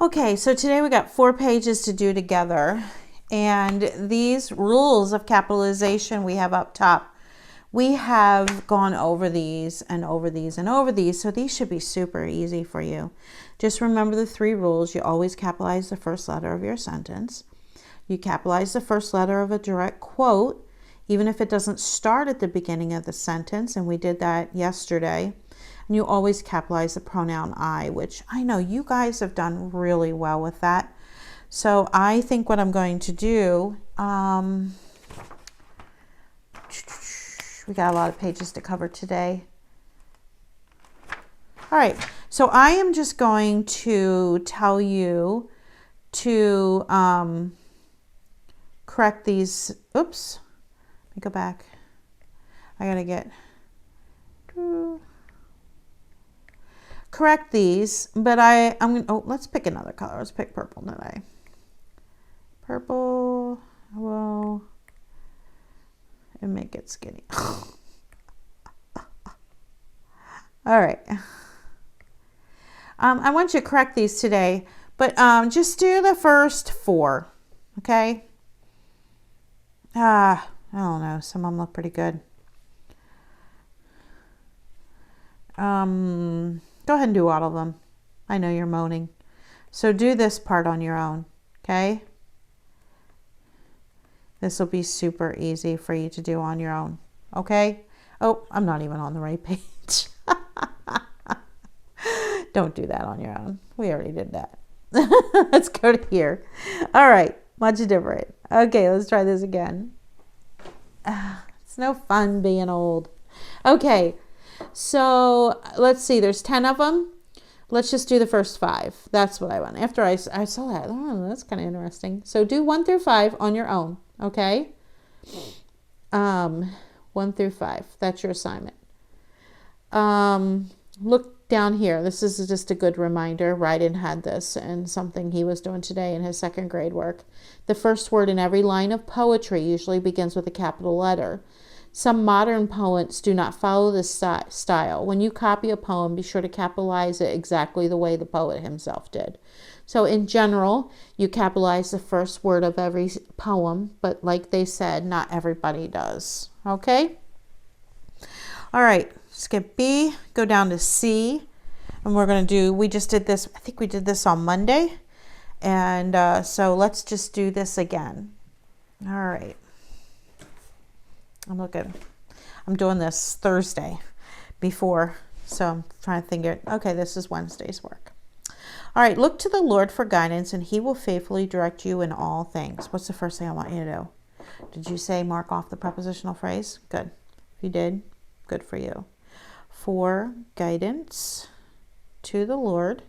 Okay, so today we got 4 pages to do together. And these rules of capitalization we have up top, we have gone over these and over these and over these. So these should be super easy for you. Just remember the 3 rules. You always capitalize the first letter of your sentence. You capitalize the first letter of a direct quote, even if it doesn't start at the beginning of the sentence. And we did that yesterday. And you always capitalize the pronoun I, which I know you guys have done really well with that. So I think what I'm going to do, we got a lot of pages to cover today. All right, so I am just going to tell you to correct these. Oops, let me go back. I gotta get... correct these, but I'm gonna, oh, let's pick another color. Let's pick purple today. Purple, well, and make it skinny. All right. I want you to correct these today, but just do the first 4, okay? I don't know. Some of them look pretty good. Go ahead and do all of them. I know you're moaning. So do this part on your own, okay? This will be super easy for you to do on your own, okay? Oh, I'm not even on the right page. Don't do that on your own. We already did that. Let's go to here. All right, much different. Okay, let's try this again. It's no fun being old. Okay. So let's see, there's 10 of them. Let's just do the first 5. That's what I want. After I saw that, oh, that's kind of interesting. So do 1 through 5 on your own, okay? 1 through 5. That's your assignment. Look down here. This is just a good reminder. Ryden had this and something he was doing today in his 2nd grade work. The first word in every line of poetry usually begins with a capital letter. Some modern poets do not follow this style. When you copy a poem, be sure to capitalize it exactly the way the poet himself did. So in general, you capitalize the first word of every poem, but like they said, not everybody does. Okay? All right, skip B, go down to C, and we're going to do, we just did this, I think we did this on Monday, and so let's just do this again. All right. I'm doing this Thursday before, so I'm trying to think it. Okay, this is Wednesday's work. All right, look to the Lord for guidance, and he will faithfully direct you in all things. What's the first thing I want you to do? Did you say mark off the prepositional phrase? Good. If you did, good for you. For guidance to the Lord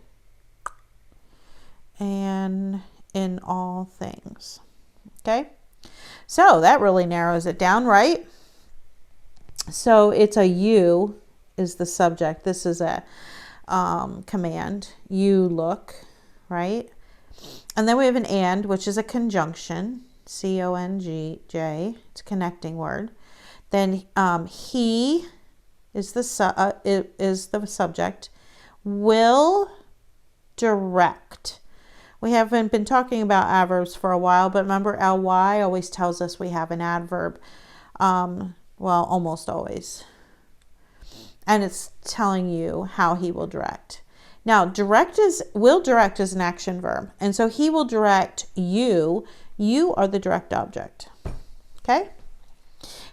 and in all things. Okay? So that really narrows it down, right? So it's a you is the subject. This is a command. You look, right? And then we have an and, which is a conjunction. C-O-N-G-J. It's a connecting word. Then he is the subject. Will direct. We haven't been talking about adverbs for a while, but remember ly always tells us we have an adverb. Well, almost always. And it's telling you how he will direct. Now, will direct is an action verb. And so he will direct you. You are the direct object. Okay?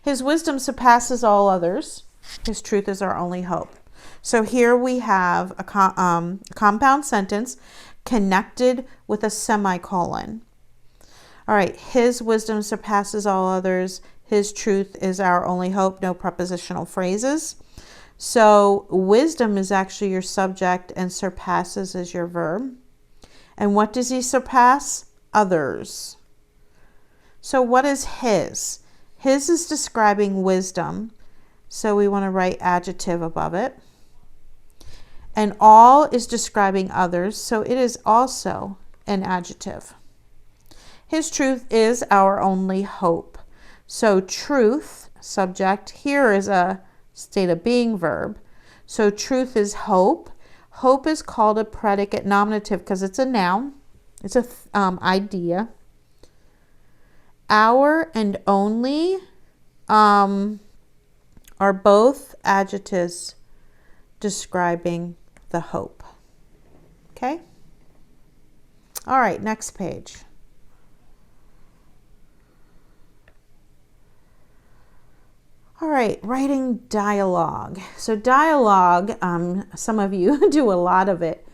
His wisdom surpasses all others. His truth is our only hope. So here we have a compound sentence connected with a semicolon. All right, his wisdom surpasses all others. His truth is our only hope. No prepositional phrases. So wisdom is actually your subject and surpasses is your verb. And what does he surpass? Others. So what is his? His is describing wisdom. So we want to write adjective above it. And all is describing others, so it is also an adjective. His truth is our only hope. So truth, subject, here is a state of being verb. So truth is hope. Hope is called a predicate nominative because it's a noun. It's a idea. Our and only are both adjectives describing the hope. Okay? All right, next page. All right, writing dialogue. So dialogue, some of you do a lot of it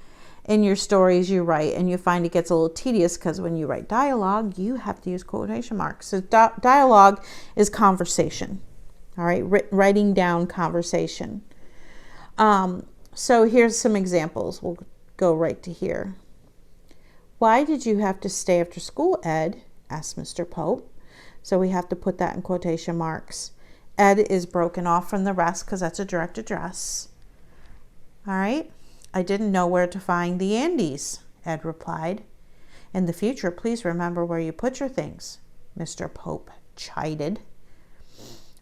in your stories you write, and you find it gets a little tedious because when you write dialogue, you have to use quotation marks. So dialogue is conversation. All right, writing down conversation. So here's some examples. We'll go right to here. Why did you have to stay after school, Ed? Asked Mr. Pope. So we have to put that in quotation marks. Ed is broken off from the rest because that's a direct address. All right. I didn't know where to find the Andes, Ed replied. In the future, please remember where you put your things, Mr. Pope chided.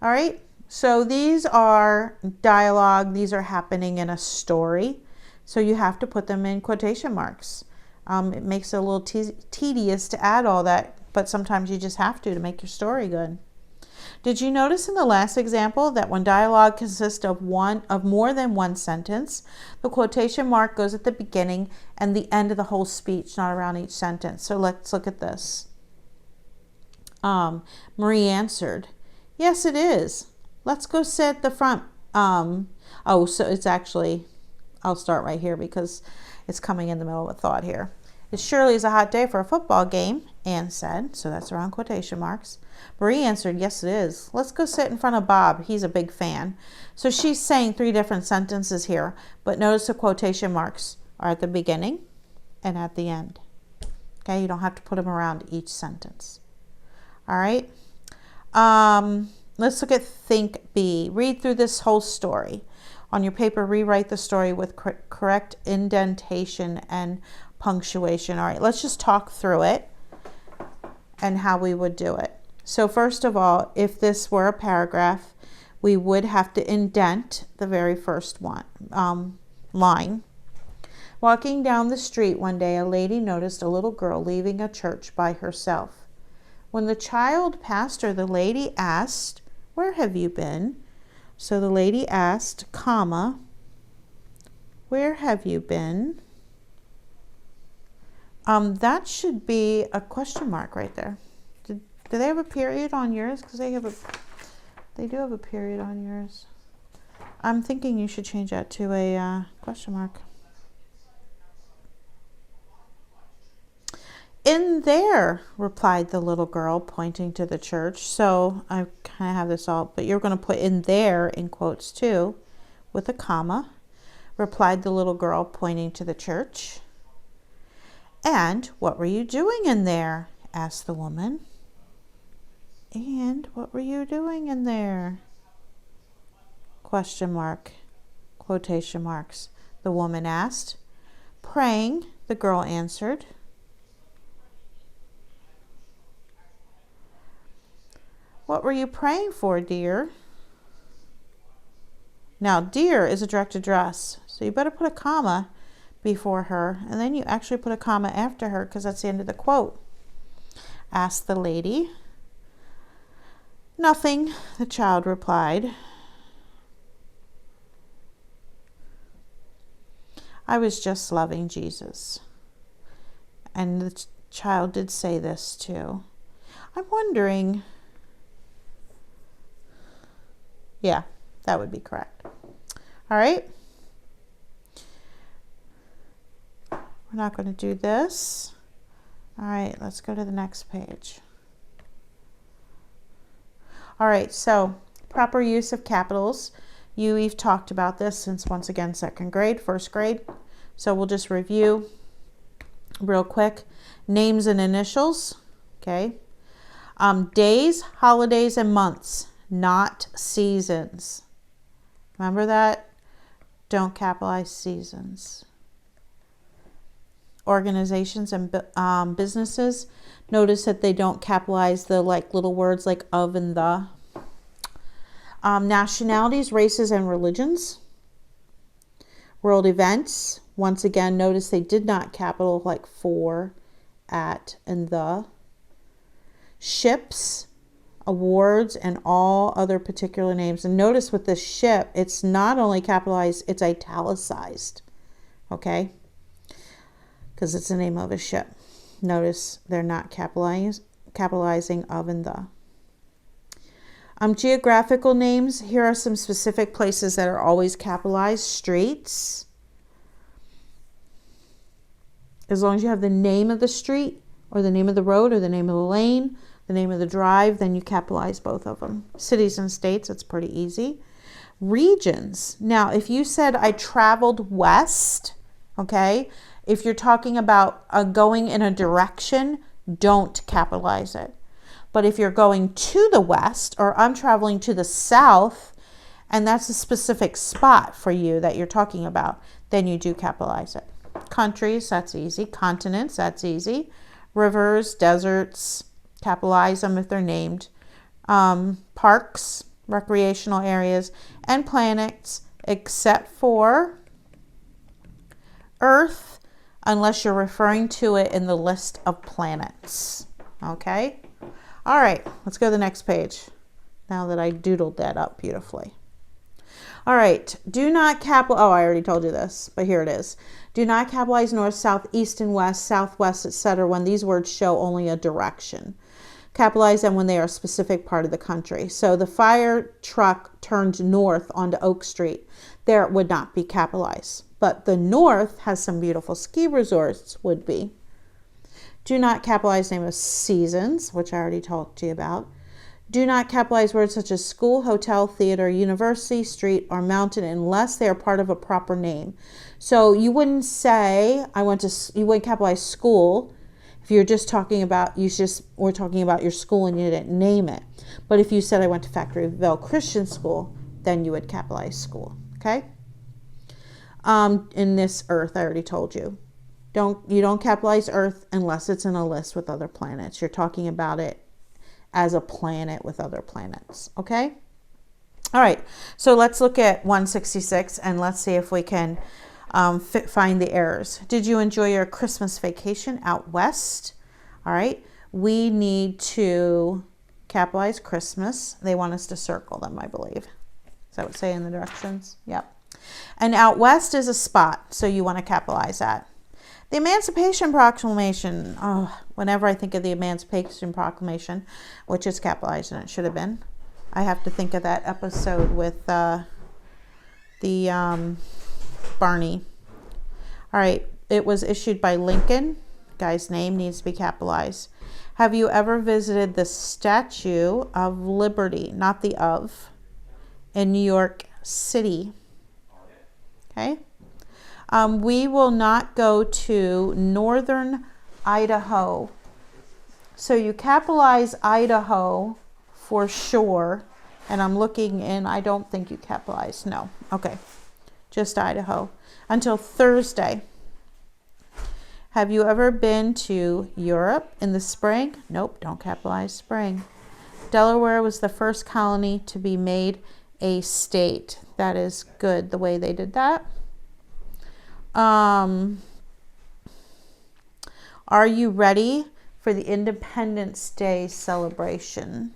All right. So these are dialogue. These are happening in a story. So you have to put them in quotation marks. It makes it a little tedious to add all that, but sometimes you just have to make your story good. Did you notice in the last example that when dialogue consists of more than one sentence, the quotation mark goes at the beginning and the end of the whole speech, not around each sentence? So let's look at this. Marie answered, yes, it is. Let's go sit at the front. So it's actually, I'll start right here because it's coming in the middle of a thought here. It surely is a hot day for a football game, Anne said. So that's around quotation marks. Marie answered, yes, it is. Let's go sit in front of Bob. He's a big fan. So she's saying 3 different sentences here, but notice the quotation marks are at the beginning and at the end. Okay, you don't have to put them around each sentence. All right. Let's look at Think B. Read through this whole story. On your paper, rewrite the story with correct indentation and punctuation. All right, let's just talk through it and how we would do it. So first of all, if this were a paragraph, we would have to indent the very first line. Walking down the street one day, a lady noticed a little girl leaving a church by herself. When the child passed her, the lady asked, where have you been? So the lady asked, comma, where have you been? That should be a question mark right there. Do they have a period on yours? Because they do have a period on yours. I'm thinking you should change that to a question mark. In there, replied the little girl, pointing to the church. So I kind of have this all, but you're going to put in there in quotes too, with a comma. Replied the little girl, pointing to the church. And what were you doing in there? Asked the woman. And what were you doing in there? Question mark, quotation marks. The woman asked. Praying, the girl answered. What were you praying for, dear? Now, dear is a direct address, so you better put a comma before her, and then you actually put a comma after her because that's the end of the quote. Asked the lady. Nothing, the child replied. I was just loving Jesus. And the child did say this too. I'm wondering, yeah, that would be correct. All right. We're not going to do this. All right, let's go to the next page. All right, so proper use of capitals. We've talked about this since, once again, second grade, first grade. So we'll just review real quick. Names and initials, okay. Days, holidays, and months, not seasons. Remember that? Don't capitalize seasons. Organizations and businesses, notice that they don't capitalize the little words like of and the. Nationalities, races, and religions. World events, Once again, notice they did not capital like for, at, and the. Ships, awards, and all other particular names. And notice with this ship, it's not only capitalized, it's italicized. Okay? Because it's the name of a ship. Notice they're not capitalizing of and the. Geographical names. Here are some specific places that are always capitalized. Streets. As long as you have the name of the street or the name of the road or the name of the lane, the name of the drive, then you capitalize both of them. Cities and states, it's pretty easy. Regions. Now, if you said I traveled west, okay, if you're talking about going in a direction, don't capitalize it. But if you're going to the west, or I'm traveling to the south, and that's a specific spot for you that you're talking about, then you do capitalize it. Countries, that's easy. Continents, that's easy. Rivers, deserts, capitalize them if they're named. Parks, recreational areas, and planets, except for Earth, unless you're referring to it in the list of planets. Okay? All right, let's go to the next page now that I doodled that up beautifully. All right, do not capitalize, oh, I already told you this, but here it is. Do not capitalize north, south, east, and west, southwest, etc. when these words show only a direction. Capitalize them when they are a specific part of the country. So the fire truck turned north onto Oak Street. There it would not be capitalized. But the north has some beautiful ski resorts, would be. Do not capitalize name of seasons, which I already talked to you about. Do not capitalize words such as school, hotel, theater, university, street, or mountain unless they are part of a proper name. So you wouldn't say, you wouldn't capitalize school if you're just talking about, we're talking about your school and you didn't name it. But if you said I went to Factoryville Christian School, then you would capitalize school, okay? In this Earth, I already told you. You don't capitalize Earth unless it's in a list with other planets. You're talking about it as a planet with other planets, okay? All right, so let's look at 166 and let's see if we can find the errors. Did you enjoy your Christmas vacation out west? All right, we need to capitalize Christmas. They want us to circle them, I believe. Is that what say in the directions? Yep. And out west is a spot, so you want to capitalize that. The Emancipation Proclamation. Oh, whenever I think of the Emancipation Proclamation, which is capitalized and it should have been, I have to think of that episode with Barney. All right, it was issued by Lincoln. Guy's name needs to be capitalized. Have you ever visited the Statue of Liberty, not the of, in New York City? Okay. We will not go to northern Idaho. So you capitalize Idaho for sure. And I'm looking and I don't think you capitalize. No. Okay. Just Idaho. Until Thursday. Have you ever been to Europe in the spring? Nope. Don't capitalize spring. Delaware was the first colony to be made a state. That is good the way they did that. Are you ready for the Independence Day celebration?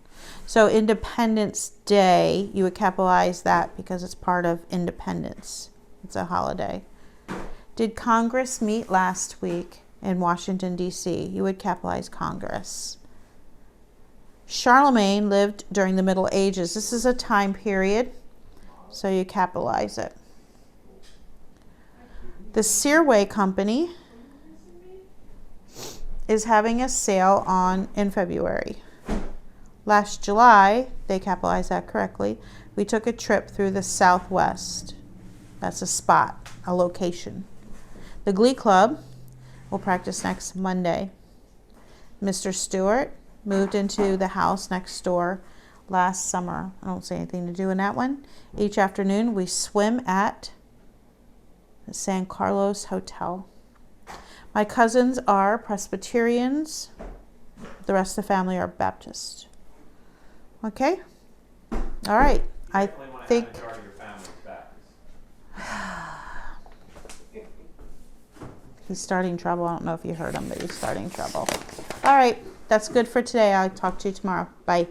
So Independence Day, you would capitalize that because it's part of independence. It's a holiday. Did Congress meet last week in Washington, D.C.? You would capitalize Congress. Charlemagne lived during the Middle Ages. This is a time period, so you capitalize it. The Searway Company is having a sale in February. Last July, they capitalized that correctly, we took a trip through the Southwest. That's a spot, a location. The Glee Club will practice next Monday. Mr. Stewart moved into the house next door last summer. I don't see anything to do in that one. Each afternoon, we swim at the San Carlos Hotel. My cousins are Presbyterians. The rest of the family are Baptist. Okay? All right. I think... He's starting trouble. I don't know if you heard him, but he's starting trouble. All right. That's good for today. I'll talk to you tomorrow. Bye.